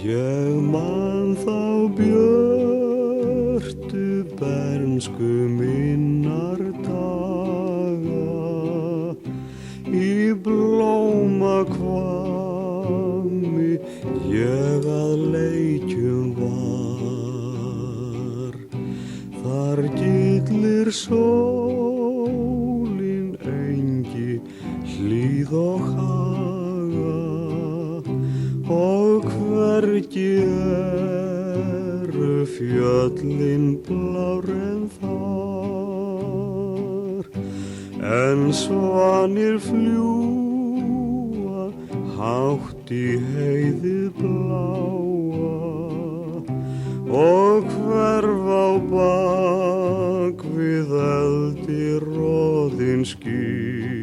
Ég man þá björtu bernsku minnar daga í blómakvammi ég að leikjum var. Þar gillir sólin engi hlíð og haga og hvergi eru fjöllin blár en þar, en svanir fljúga hátt í heiðið bláa og hverfa á bak við eldi roðin ský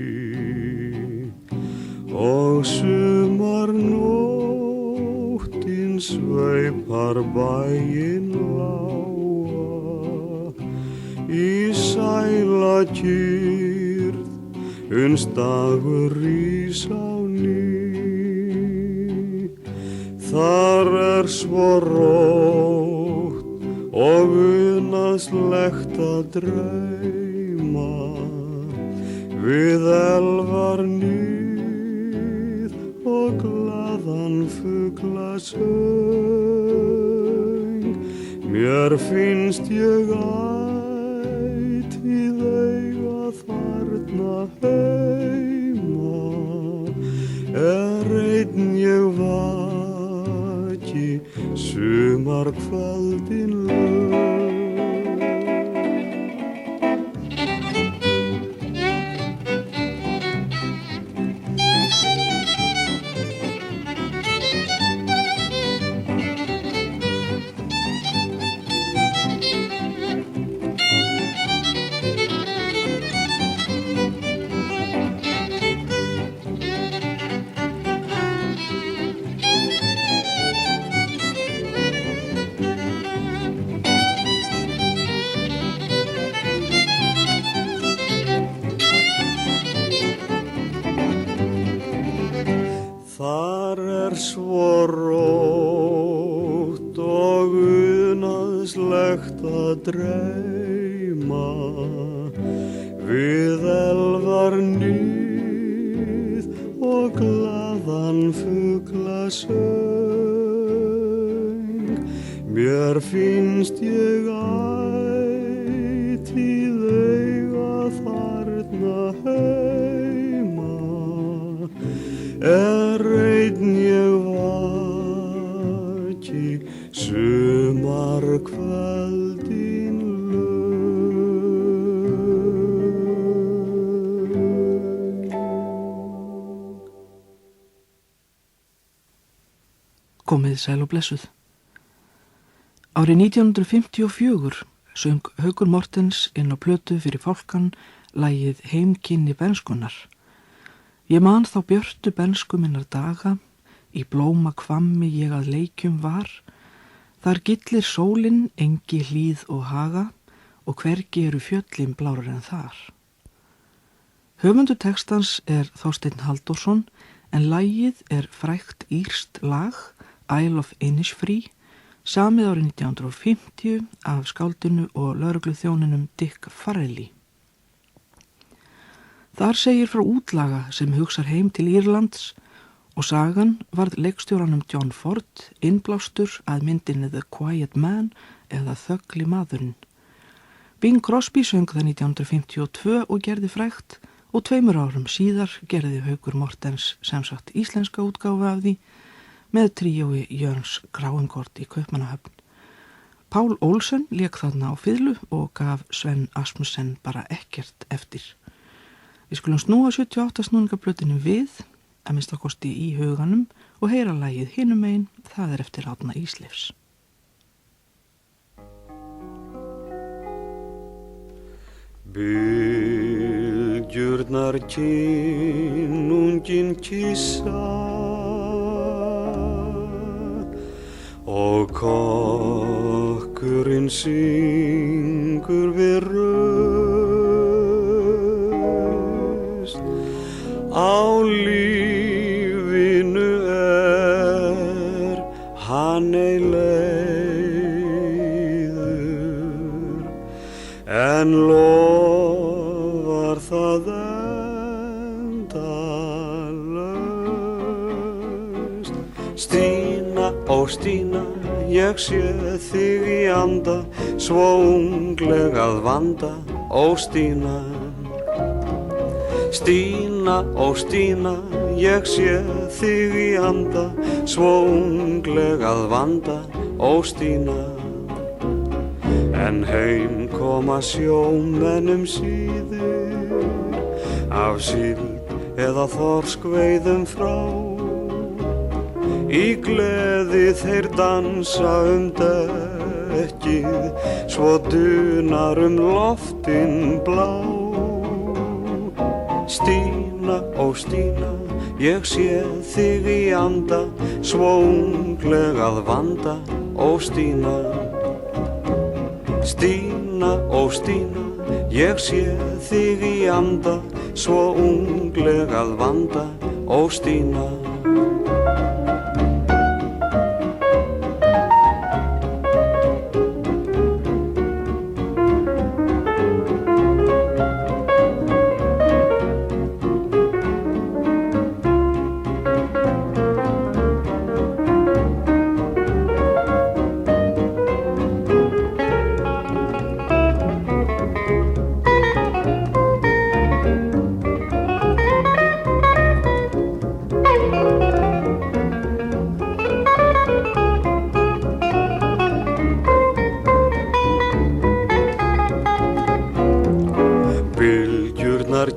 og sumarnóttin sveipar bæinn lága í sæla kyrrð uns dagur rís á ný. Þar svo rótt og unaðslegt að dreyma við elvar nið og glaðan fuglasöng. Mér finnst ég ætíð eiga þarna heima einn ég vaki sumarkvöldin lög. Þar svo rótt og unaðslegt að dreyma við elvar nið og glaðan fuglasöng. Mér finnst ég ætíð eiga þarna heima einn ég vaki sumarkvöldin lög. Komið sæl og blessuð. Árið 1954 söng Haukur Mortens inn á plötu fyrir Fálkan lagið Heimkynni bernskunnar. Ég man þá björtu bernsku minnar daga, í blómakvammi ég að leikjum var, þar gillir sólin engi hlíð og haga og hvergi eru fjöllin blárur en þar. Höfundur textans Þorsteinn Halldórsson en lagið frægt írskt lag Isle of Innisfree, samið árið 1950 af skáldinu og lögregluþjóninum Dick Farrelly. Þar segir frá útlaga sem hugsar heim til Írlands og sagan varð leikstjóranum John Ford innblástur að myndinni The Quiet Man eða Þögli maðurinn. Bing Crosby söng það 1952 og gerði frægt og 2 árum síðar gerði Haukur Mortens sem sagt íslenska útgáfu af því með tríói Jörns Gráingord í Kaupmannahöfn. Pál Olsen lék þarna á fiðlu og gaf Sven Asmussen bara ekkert eftir. Við skulum snúa 78 snúningaplötinu við, að minnsta kosti í huganum, og heyra lagið hinum megin, það eftir Árna Ísleifs. Bylgjurnar kinnungin kyssa og kokkurinn syngur við raust. Á lífinu hann lofar það endalaust. Stína, ó Stína, ég sé þig í anda, svo ungleg að vanda, ó Stína. Stína, ó Stína, ég sé þig í anda, svo ungleg að vanda, ó Stína. En heim koma sjómenn síðir, af síld eða þorskveiðum frá. Í gleði þeir dansa dekkið, svo dunar loftin blá. Stína, ó Stína, ég sé þig í anda, svo ungleg að vanda, ó Stína. Stína, ó Stína, ég sé þig í anda, svo ungleg að vanda, ó Stína.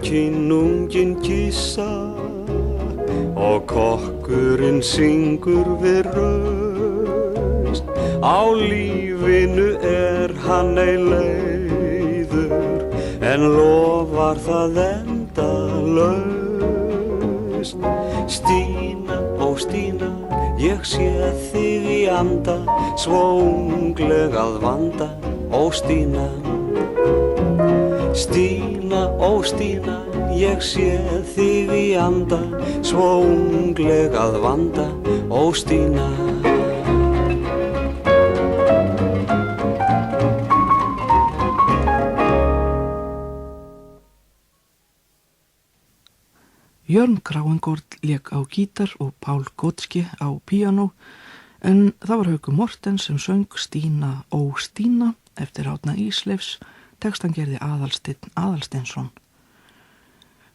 Kinnungin kissa og kokkurinn syngur við raust. Á lífinu hann ei leiður, en lofar það endalaust. Stína, ó Stína, ég sé þig í anda, svo ungleg að vanda, ó Stína. Stína, ó Stína, ég sé þig í anda, svo ungleg að vanda, ó Stína. Jörn Kráingård lék á gítar og Pál Gotski á píanó, en það var Haukur Mortens sem söng Stína, ó Stína eftir Árna Ísleifs. Textan gerði Aðalsteinn Aðalsteinsson.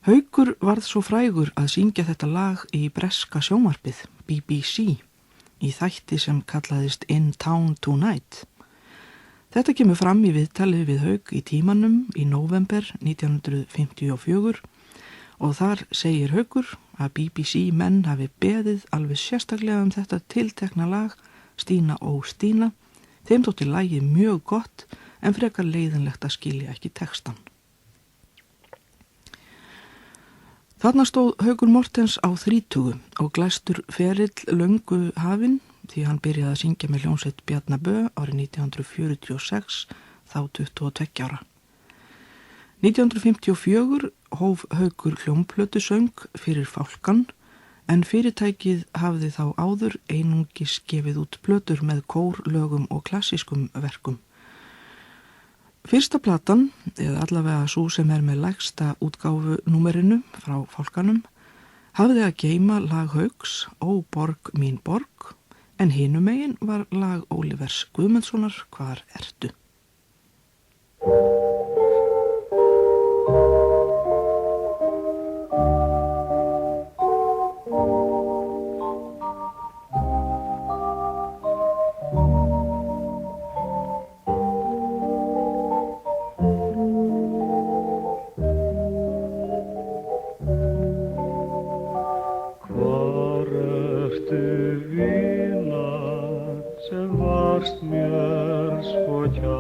Haukur varð svo frægur að syngja þetta lag í breska sjónvarpið, BBC, í þætti sem kallaðist In Town Tonight. Þetta kemur fram í viðtali við Hauk í Tímanum í nóvember 1954 og þar segir Haukur að BBC menn hafi beðið alveg sérstaklega þetta tiltekna lag, Stína, ó Stína. Þeim þótti lagið mjög gott, en frekar leiðinlegt að skilja ekki textan. Þarna stóð Haukur Mortens á 30 og glæstur ferill löngu hafinn, því hann byrjaði að syngja með hljómsveit Bjarna Bø árið 1946, þá 22 ára. 1954 hóf Haukur hljómplötusöng fyrir Fálkan, en fyrirtækið hafði þá áður einungis gefið út plötur með kórlögum og klassískum verkum. Fyrsta platan, eða allavega sú sem með lægsta útgáfu númerinu frá Fálkanum, hafði að geyma lag Hauks, Ó borg mín borg, en hinum megin var lag Ólivers Guðmundssonar, Hvar ertu? Sem varst mér svo kær.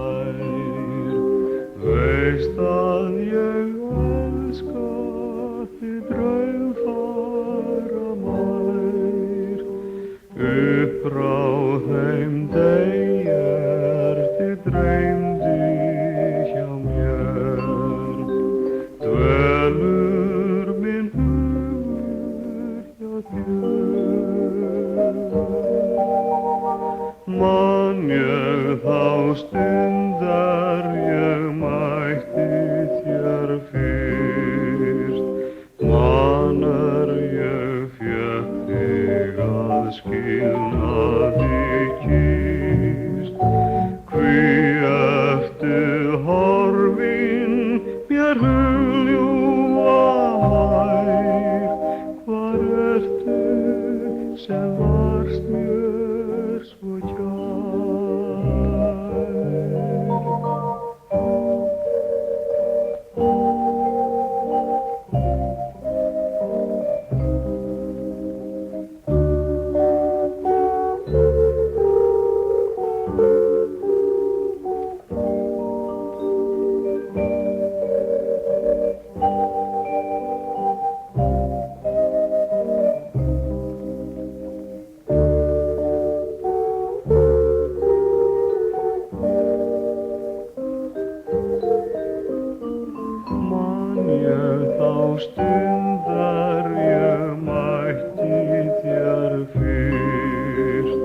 stundar ég mætti þér fyrst,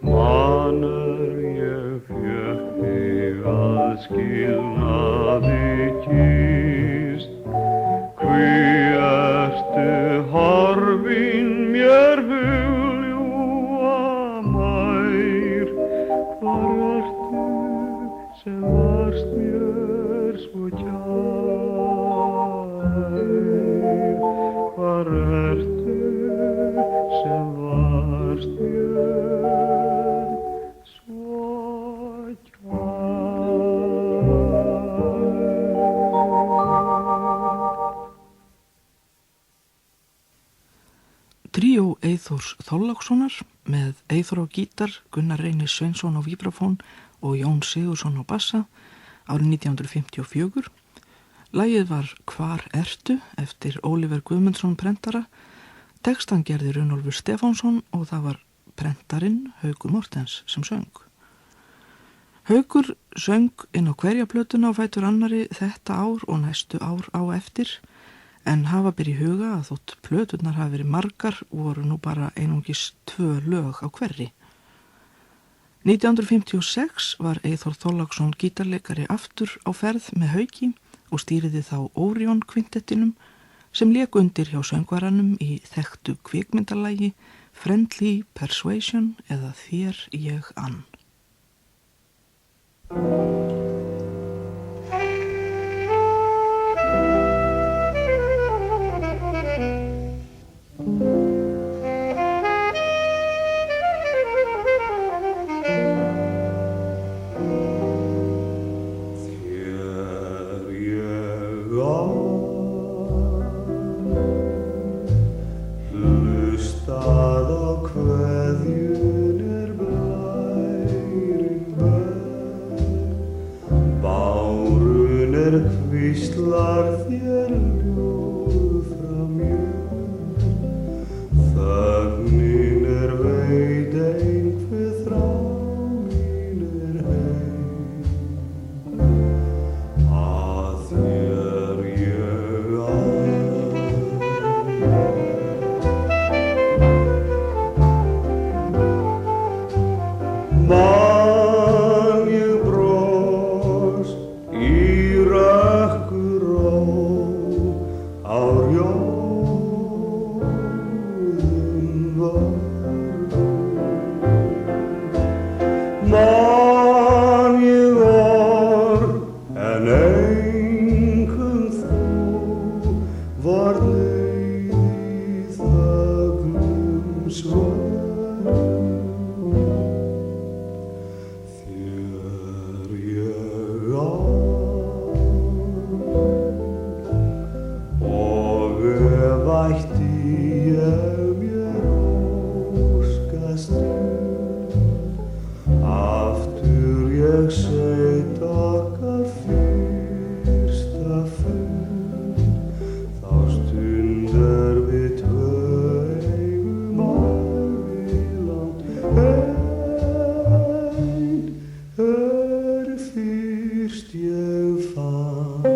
manar ég fékk þig að skilnaði kýst. Hví ertu horfin mér hugljúfa mær, hvar ertu sem varst mér svo kær? Hvar ertu sem varst mér svo kær? Tríó Eyþórs Þorlákssonar með Eyþór á gítar, Gunnar Reynir Sveinsson á víbrafón og Jón Sigurðsson á bassa árið 1954. Lagið var Hvar ertu eftir Oliver Guðmundsson prentara. Textan gerði Runólfur Stefánsson og það var prentarinn Haukur Mortens sem söng. Haukur söng inn á hverja plötuna á fætur annari þetta ár og næstu ár á eftir, en hafa ber í huga að þótt plöturnar hafi verið margar voru nú bara einungis 2 lög á hverri. 1956 var Eyþór Þorláksson gítarleikari aftur á ferð með Hauki og stýriði þá Orion kvintettinum sem lék undir hjá söngvaranum í þekktu kvikmyndalagi Friendly Persuasion eða Þér ég ann. Hvíslar þér ljóð frá mér, þögnin veit einhver þrá mín heim, að þér ég man ég bros í man ég orð en einkum þú var leið í þögnum svör. Þér ég og ætti ég mér óskast aftur ég seit okkar fyrsta fund, þá stundar við tvö eigum ævilangt ein fyrst ég fann.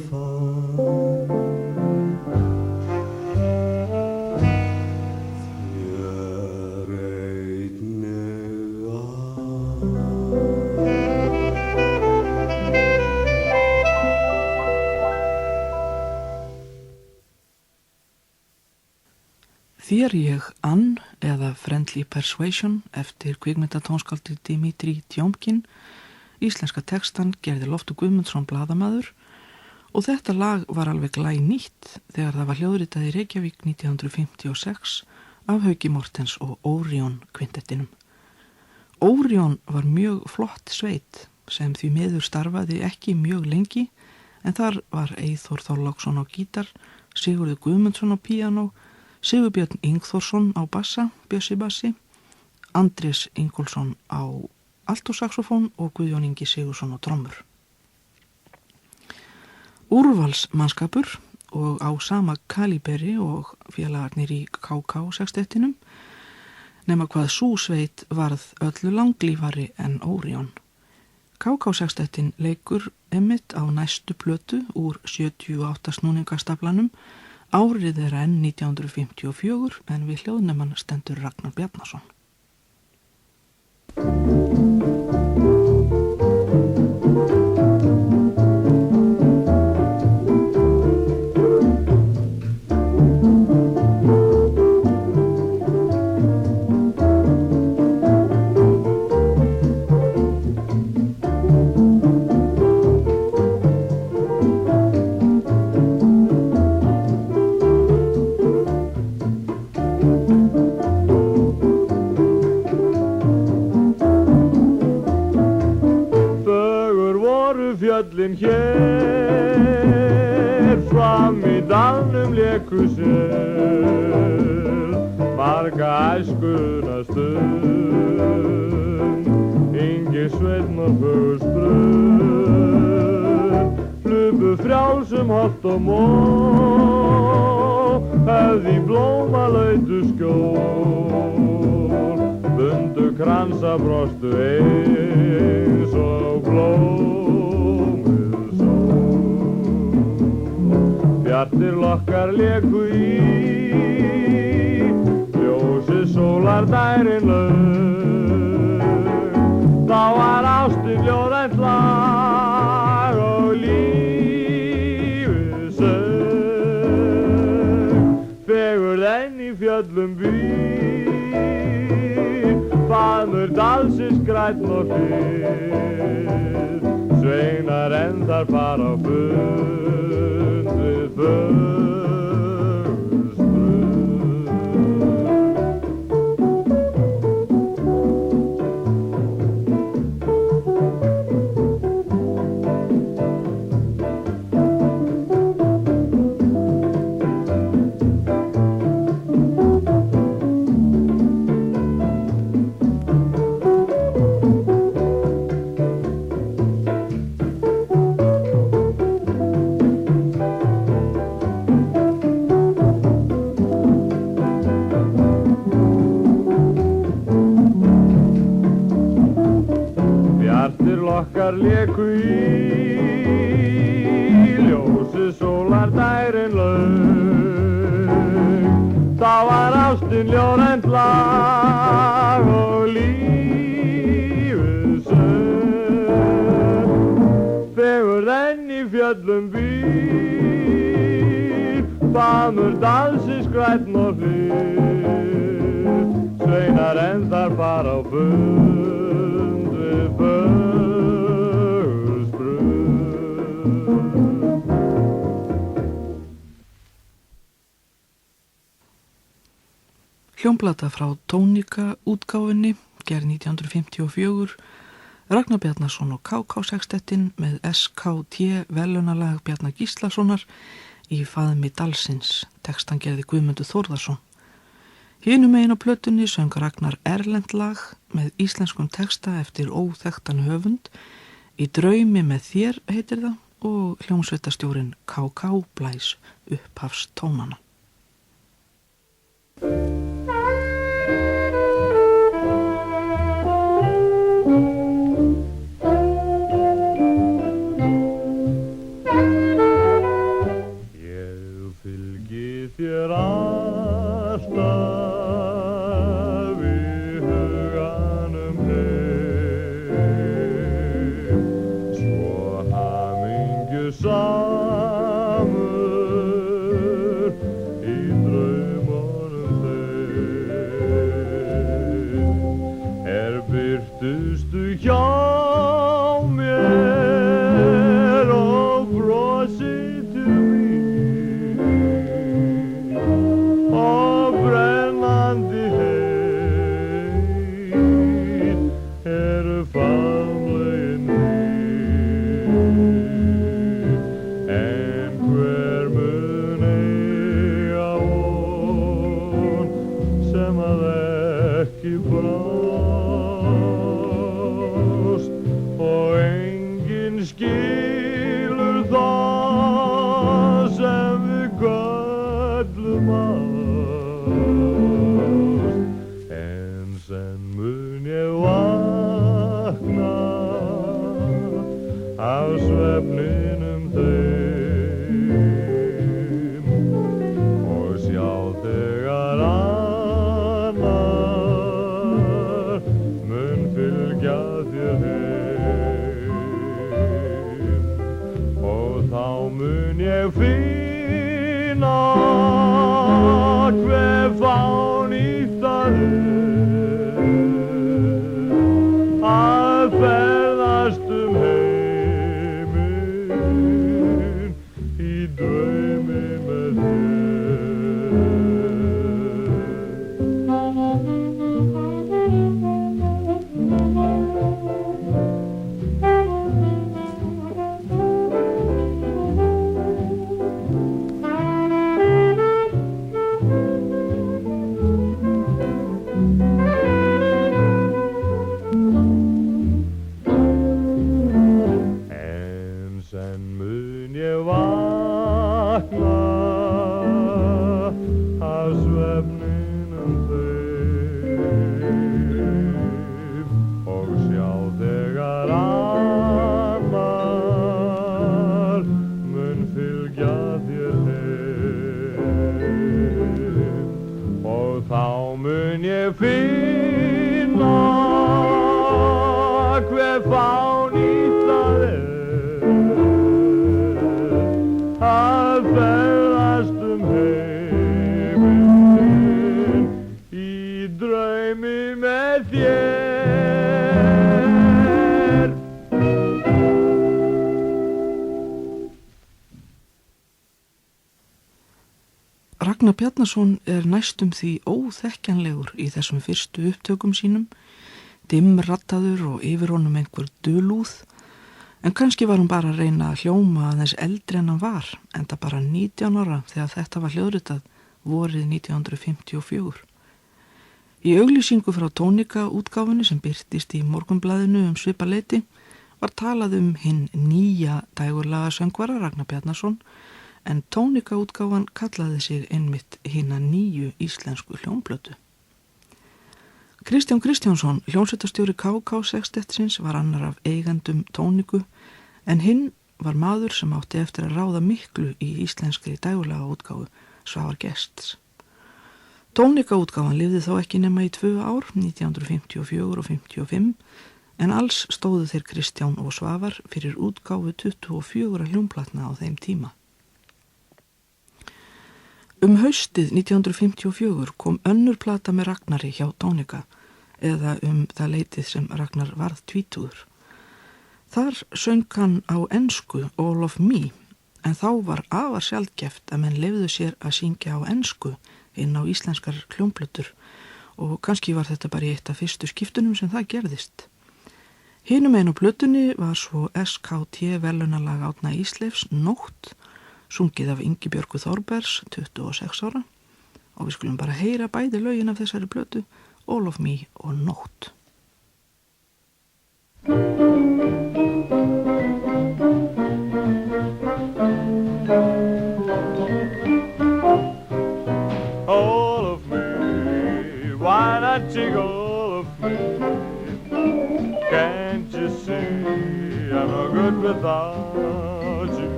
far. Þér einnig Þér ég Ann eða Friendly Persuasion eftir kvikmyndatónskáldið Dimitri Tjómkin. Íslenska textan gerði Loftur Guðmundsson blaðamaður og þetta lag var alveg glænýtt þegar það var hljóðritað í Reykjavík 1956 af Hauki Mortens og Órion kvintettinum. Órion var mjög flott sveit sem því miður starfaði ekki mjög lengi en þar var Eyþór Þorláksson á gítar, Sigurður Guðmundsson á píanó, Sigurbjörn Ingþórsson á bassa, Bjössi bassi, Andrés Ingólfsson á altosaxofón og Guðjón Ingi Sigursson á trommur. Úrvalsmannskapur og á sama kaliberi og félagarnir í KK sextettinum, nema hvað sú sveit varð öllu langlífari en Órion. KK sextettin leikur einmitt á næstu plötu úr 78 snúningastaflanum. Árið enn 1954 en við hljóðnemann stendur Ragnar Bjarnason. Fjöllin hér fram í dalnum léku sér marga æskuna stund Ingi Sveinn og fögur sprund hlupu frjálsum holt og mó hefði blómalautu skjól bundu kransa brostu eins og blóm Bjartir lokkar léku í ljósi sólar dærin laug þá var ástin ljóðrænt lag og lífið söng fegurð enn í fjöllum býr faðmur dalsins grænn og fyrr sveinar enn þar fara á fund við Okkar léku í ljósi sólar dærin laug þá var ástin ljóðrænt lag og lífið söng fegurð enn í fjöllum býr faðmur dalsins grænn og hlýr sveinar enn þar fara á fund við Hljómplata frá Tónika útgáfunni, gerð 1954, Ragnar Bjarnason og KK sextettin með SKT verðlaunalag Bjarnar Gíslasonar í faðmi dalsins, textan gerði Guðmundur Þórðarsson. Hinum megin á plötunni söng Ragnar erlent lag með íslenskum texta eftir óþekktan höfund, Í draumi með þér heitir það og hljómsveitarstjórinn KK blæs upphafstónana. mást, en senn mun ég vakna af svefninum þeim og sjá þegar annar mun fylgja þér heim og þá mun ég finna hver fánýtt það að ferðast heiminn í draumi með finna hver fánýtt það að ferðast heiminn í draumi með þér. Ragnar Bjarnason næstum því óþekkjanlegur í þessum fyrstu upptökum sínum, dimmrattaður og yfir honum einhver dulúð, en kannski var hún bara að reyna að hljóma aðeins eldri en hann var, enda bara 19 ára þegar þetta var hljóðritað vorið 1954. Í auglýsingu frá tónikaútgáfunni sem birtist í Morgunblaðinu svipaleyti var talað hinn nýja dægurlaga söngvara Ragnar Bjarnason, en tónikaútgáfan kallaði sig einmitt hina nýju íslensku hljómplötu. Kristján Kristjánsson, hljómsveitarstjóri KK Sextettsins, var annar af eigandum tóniku, en hinn var maður sem átti eftir að ráða miklu í íslenskri dægurlaga útgáfu, Svavar Gests. Tónikaútgáfan lifði þó ekki nema í 2 ár, 1954 og 55, en alls stóðu þeir Kristján og Svavar fyrir útgáfu 24 hljómplatna á þeim tíma. Haustið 1954 kom önnur plata með Ragnari hjá Tónika, eða það leitið sem Ragnar varð tvítugur. Þar söng hann á ensku All of Me, en þá var afar sjaldgæft að menn leyfðu sér að syngja á ensku inn á íslenskar hljómplötur og kannski var þetta bara í eitt af fyrstu skiptunum sem það gerðist. Hinum einu plötunni var svo SKT verðlaunalag Árna Ísleifs Nótt, sungið af Ingibjörgu Þorbergs, 26 ára, og við skulum bara heyra bæði lögin af þessari plötu, All of Me og Nótt. All of me, why not take all of me? Can't you see I'm no good without you?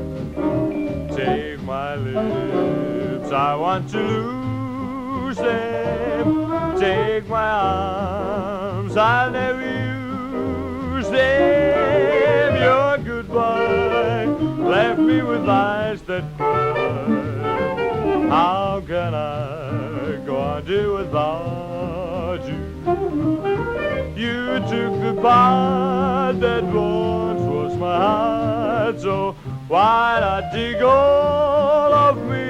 Take my lips, I want to lose them. Take my arms, I'll never use them. Your goodbye left me with eyes that cry. How can I go on do without you? You took the part that once was my heart, so why not take all of me?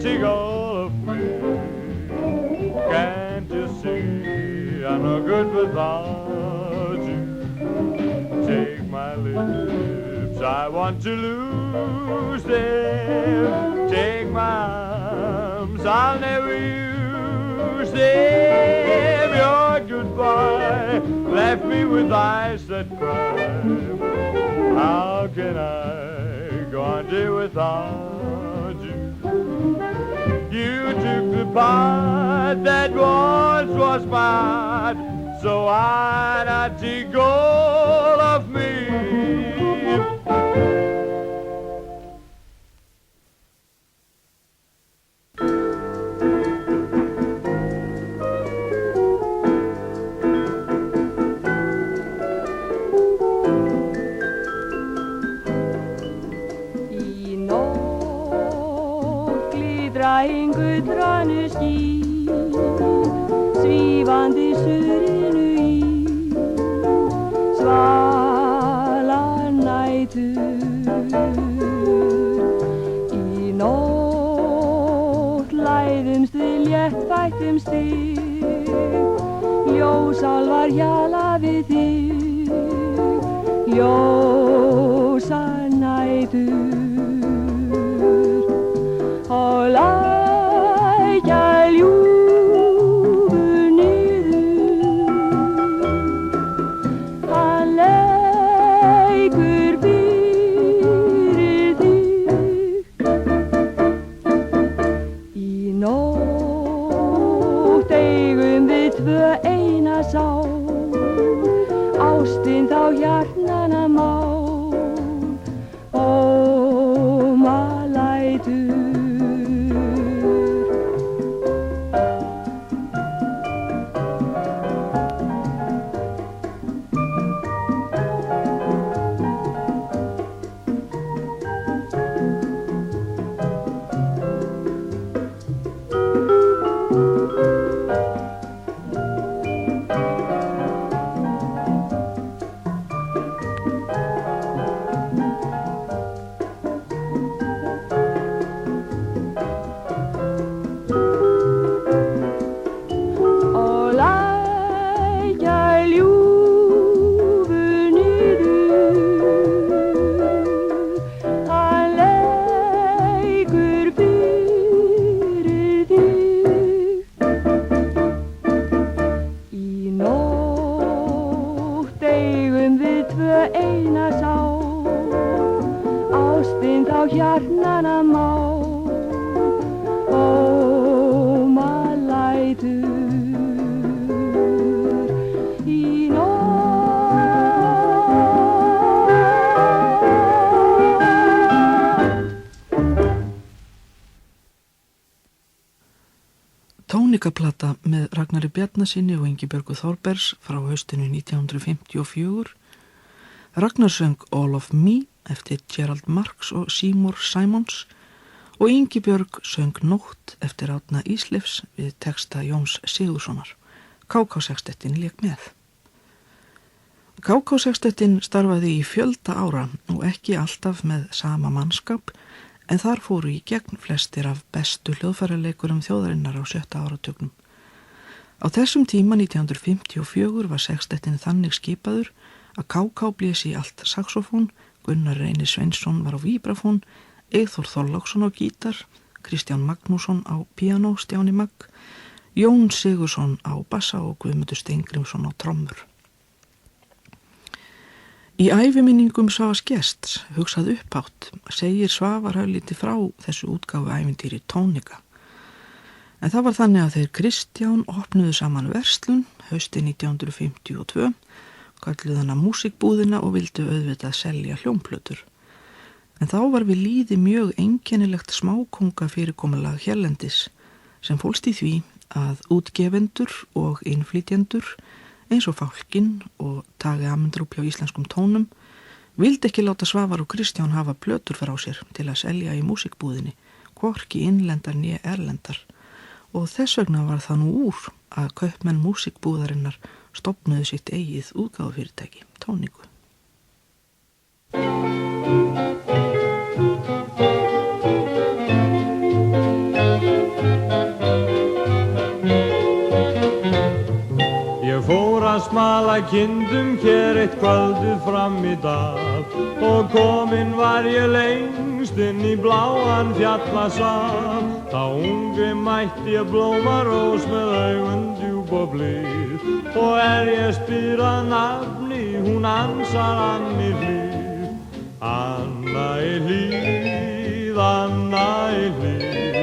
take all of me. Can't you see I'm no good without you? Take my lips, I want to lose them. Take my arms, I'll never use them. Your goodbye left me with eyes that cry. How can I go on day without you? You took the part that once was mine, so why not take all of me? Gullrannu ský, svífandi suðrinu í, svalar nætur. Í nótt læðumst við léttvættum stig, ljósálfar hjala við þig, ljósar nætur. Og lækja ljúfur niður, hann leikur fyrir þig. Í nótt eigum við tvö eina sál, ástin þá hjarnanna mál, óma lætur. Tónikaplata með Ragnari Bjarnasyni og Ingibjörgu Þorbergs frá haustinu 1954. Ragnar söng All of Me eftir Gerald Marx og Seymour Simons og Ingibjörg söng Nótt eftir Árna Ísleifs við texta Jóns Sigurðssonar. KK-sextettin lék með. KK-sextettin starfaði í fjölda ára og ekki alltaf með sama mannskap, en þar fóru í gegn flestir af bestu hljóðfæraleikurum þjóðarinnar á 7. áratugnum. Á þessum tíma 1954 var sextettin þannig skipaður að KK blési í allt saxofón, Gunnar Reynir Sveinsson var á víbrafón, Eyþór Þorláksson á gítar, Kristján Magnússon á píanó, Stjáni Magg, Jón Sigurðsson á bassa og Guðmundur Steingrímsson á trommur. Í æviminningum Svavars Gests, hugsað upphátt, segir Svavar örlítið frá þessu útgáfu ævintýri Tónika. En það var þannig að þeir Kristján opnuðu saman verslun haustið 1952, kölluðu hana músikbúðina og vildu auðvitað selja hljómplötur. En þá var við lýði mjög einkennilegt smákonga fyrirkomulag hérlendis sem fólst í því að útgefendur og innflytjendur eins og Fálkinn og Tage Amendrup hjá íslenskum tónum vildi ekki láta Svavar og Kristján hafa plötur frá sér til að selja í músikbúðinni, hvorki innlendar né erlendar, og þess vegna var það nú úr að kaupmenn músikbúðarinnar stofnuðu sitt eigið útgáfufyrirtæki, Tóniku. kindum hér eitt kvöldið fram í dag og kominn var ég lengst inn í bláan fjallasal. Þá ungi mætti ég blómarós með augun djúp og blíð og ég spyr að nafni, hún ansar Anna í hlíð. Anna í hlíð, Anna í hlíð,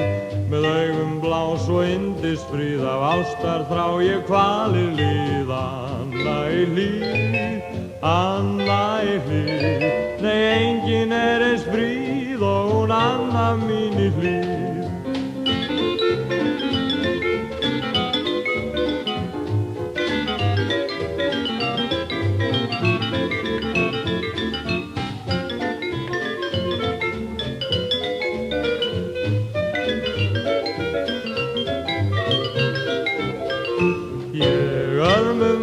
með augum blá svo yndisfríð, af ástar þrá ég kvalir líð. Anna í hlíð, Anna í hlíð, nei engin eins fríð og hún Anna mín í hlíð.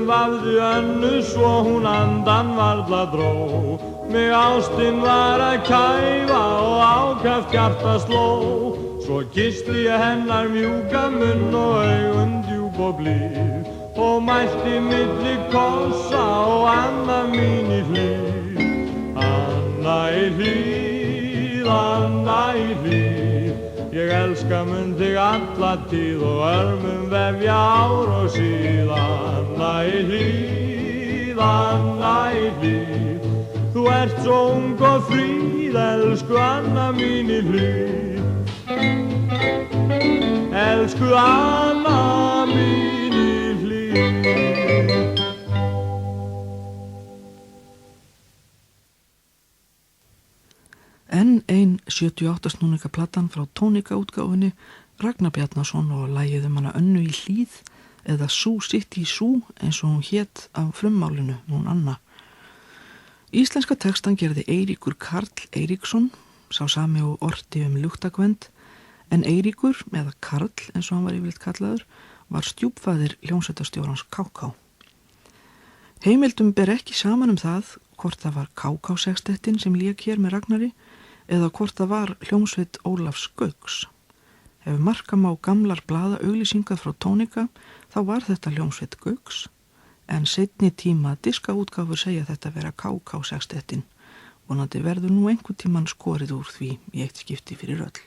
Vafði önnu svo hún andan varla dró, mig ástin var að kæfa og ákaft hjarta sló. Svo kyssti ég hennar mjúka munn og augun djúp og blíð og mælti milli kossa og Anna mín í hlíð. Anna í hlíð, Anna í hlíð, ég elska mun þig alla tíð og örmum vefja ár og síð. Anna í hlíð, Anna í hlíð, þú ert svo ung og fríð, elsku Anna mín í hlíð. Elsku Anna mín í hlíð. Enn ein 78 snúninga platan frá tónikaútgáfunni, Ragnar Bjarnason og lagið hana Önnu í hlíð eða Sú City Sú eins og hún hét af frummálinu, hún Anna. Íslenska textan gerði Eiríkur Karl Eiríksson, sá sami og orti Luktakvend, en Eiríkur, eða Karl eins og hann var yfirleitt kallaður, var stjúpfaðir hljómsveitarstjórans KK. Heimildum ber ekki saman það hvort það var KK-sextettin sem lék hér með Ragnari eða hvort það var hljómsveit Ólafs Gauks. Ef marka má gamlar blaða auglýsingar frá tónika, þá var þetta hljómsveit Gauks, en seinni tíma diskaútgáfur segja þetta vera KK-sextettin, vonandi verður nú einhvern tímann skorið úr því í eitt skipti fyrir öll.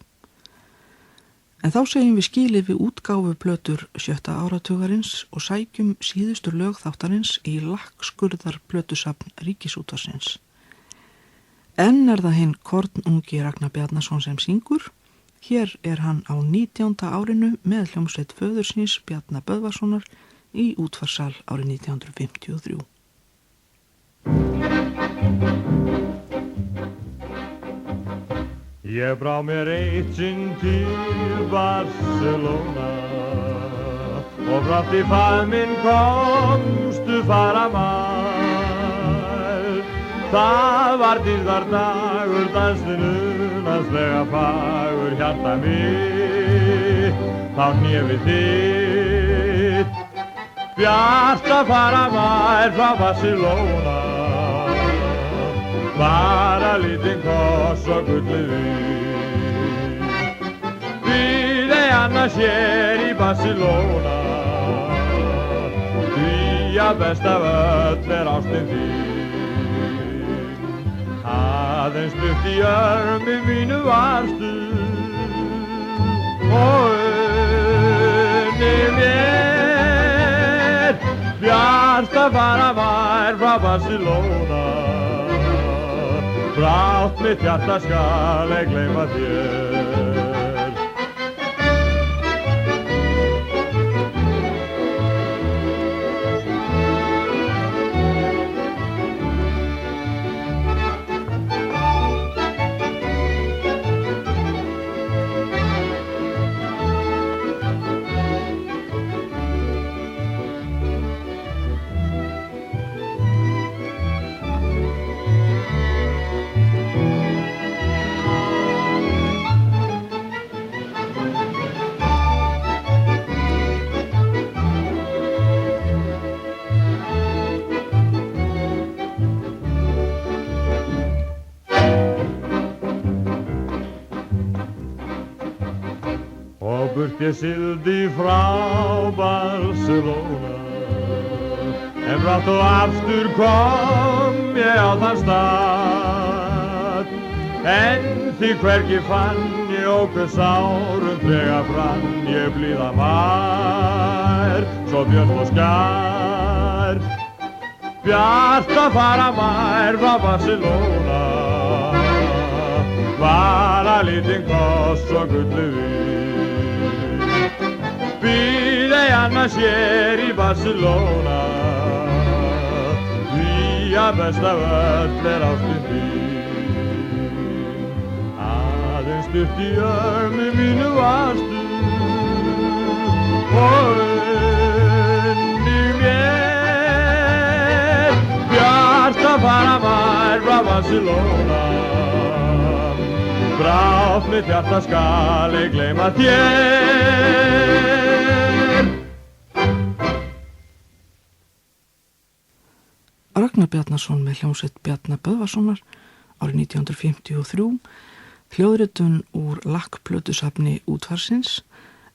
En þá segjum við skilið við útgáfuplötur 7. áratugarins og sækjum síðustu lög þáttarins í lakkskurðar plötusafn Ríkisútvarpsins. Enn það hinn kornungi Ragnar Bjarnason sem syngur. Hér hann á 19. árinu með hljómsveit föður síns Bjarna Böðvarssonar í útvarpssal árið 1953. Ég brá mér eitt sinn til Barcelona og brátt í faðminn komstu fara mæl. Það var dýrðar dagur, dansinn unaðslega fagur, hjarta mitt, þá hnefið þitt. Bjart að fara mæl frá Barcelona, bara lítinn koss og gullið við. Við annars hér í Barcelona, því að best af öll ástin þín. Aðeins stutt í örmi mínu varstu og unni mér. Bjart að fara mær frá Barcelona, brátt mitt hjarta skal gleyma þér. Burt ég sildi frá Barcelona, En brátt og aftur kom ég á þann stað, en því hvergi fann ég ókveð sárum þegar brann ég blíða mær, svo björt og skær. Bjart að fara mær frá Barcelona, bara lítinn koss og gullu vín. Býð ei annars hér í Barcelona, því að best af öll ástin þín. Aðeins stutt í armi mínu varstu og undir mér. Bjart að fara mær frá Barcelona, brátt mitt hjarta skal ei gleyma þér. Ragnar Bjarnason með hljómsveit Bjarna Böðvarssonar árið 1953, hljóðritun úr lakkplötusafni Útfarsins,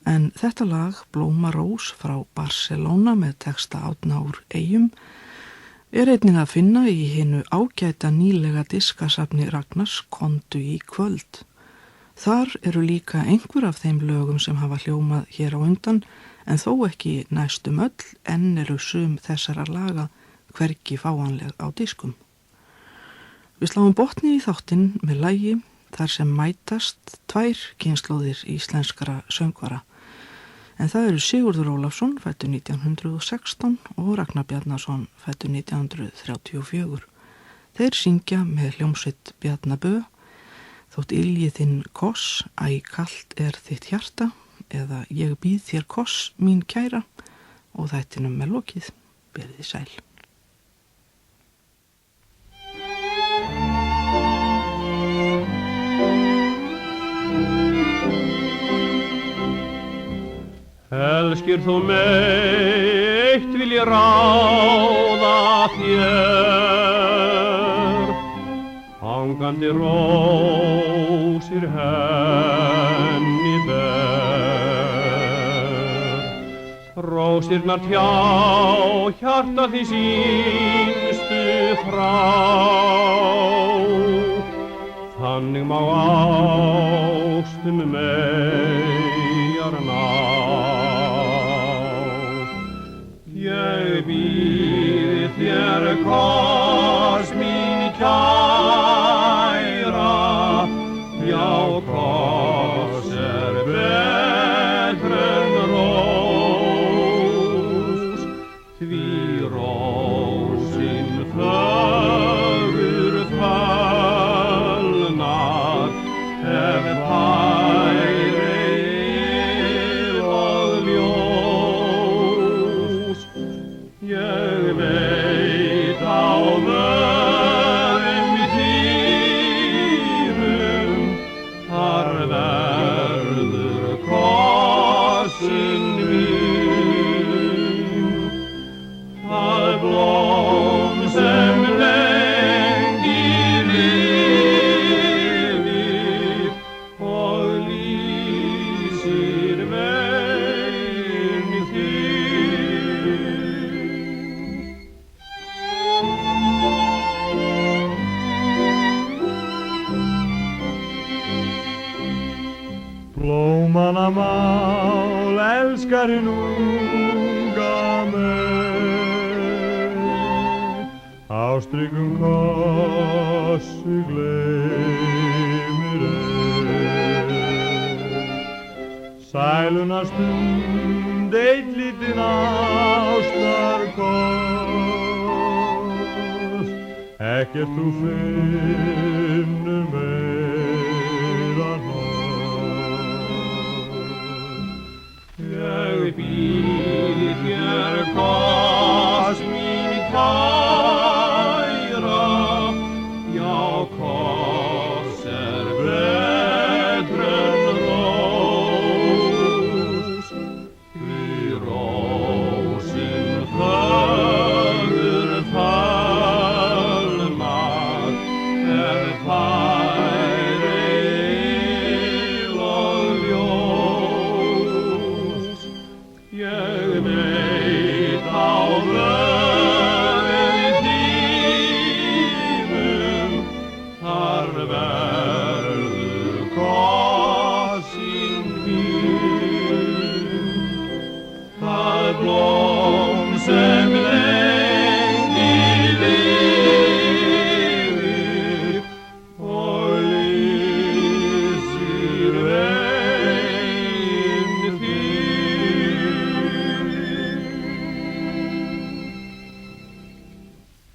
en þetta lag Blóma Rós frá Barcelona með texta Árna úr Eyjum er einnig að finna í hinu ágæta nýlega diskasafni Ragnars Komdu í kvöld. Þar eru líka einhver af þeim lögum sem hafa hljómað hér á undan, en þó ekki næstum öll, enn eru sum þessara laga hvergi fáanleg á diskum. Við sláum botni í þáttinn með lagi þar sem mætast tvær kynslóðir íslenskara söngvara. En það eru Sigurður Ólafsson, fæddur 1916 og Ragnar Bjarnason, fæddur 1934. Þeir syngja með hljómsveit Bjarna Bö, þótt ylji þinn koss, æ kalt er þitt hjarta, eða ég býð þér koss, mín kæra, og þættinum með lokið, verið þið sæl. Elskir þú mig, eitt vil ég ráða þér, hangandi rósir henni ber. Rósirnar tjá hjarta því sýnstu frá, þannig má ástum meyjar ná. Ég býð þér koss, mín kæra, já koss er betra en rós, því rósin fögur fölnar, ef færi og ljós. Ég veit á vörum þínum, þar verður kossin mín. Það blóm sem lengi lifir og lýsir veginn þín. Blómanna mál elskar hinn unga mig, ástryggum kossi gleymir ei. Sæluna stund eitt lítinn ástarkoss, ekkert þú finnur meira ég býð þér koss, mín kæra, já koss er betra en rós, því rósin fögur fölnar, ef Stína